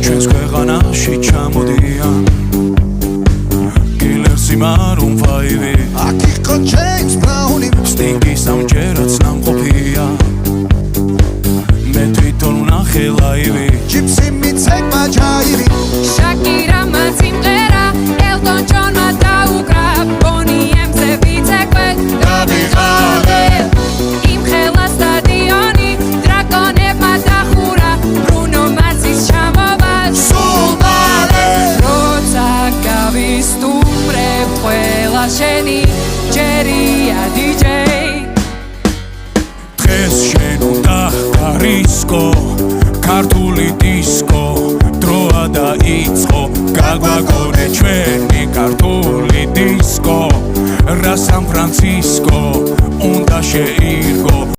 ჩვენს ქვეყანაში ჩამოდიან კილერსი მარუნ ფაივი აქ იყო ჯეიმს ბრაუნი სტინგი სამჯერაც ნამყოფია მე თვითონ ვნახე ლაივი ჯიპსი მიცეკმა ჯაივი შაკირამა სიმღერა ელტონ ჯონმა დაუკრა ბონი ემზე ვიცეკვე დავიღალე იმხელა სტადიონი დრაკონებმა დახურა ბრუნო მარსის ჩამოვა სულ მალე როცა გავისტუმრებ ყველა შენი ჯერია დიჯეი დღეს შენ უნდა გარისკო ქართული დისკო დროა დაიწყო გაგვაგონე ჩვენი ქართული დისკო რა სან ფრანცისკო უნდა შეირგო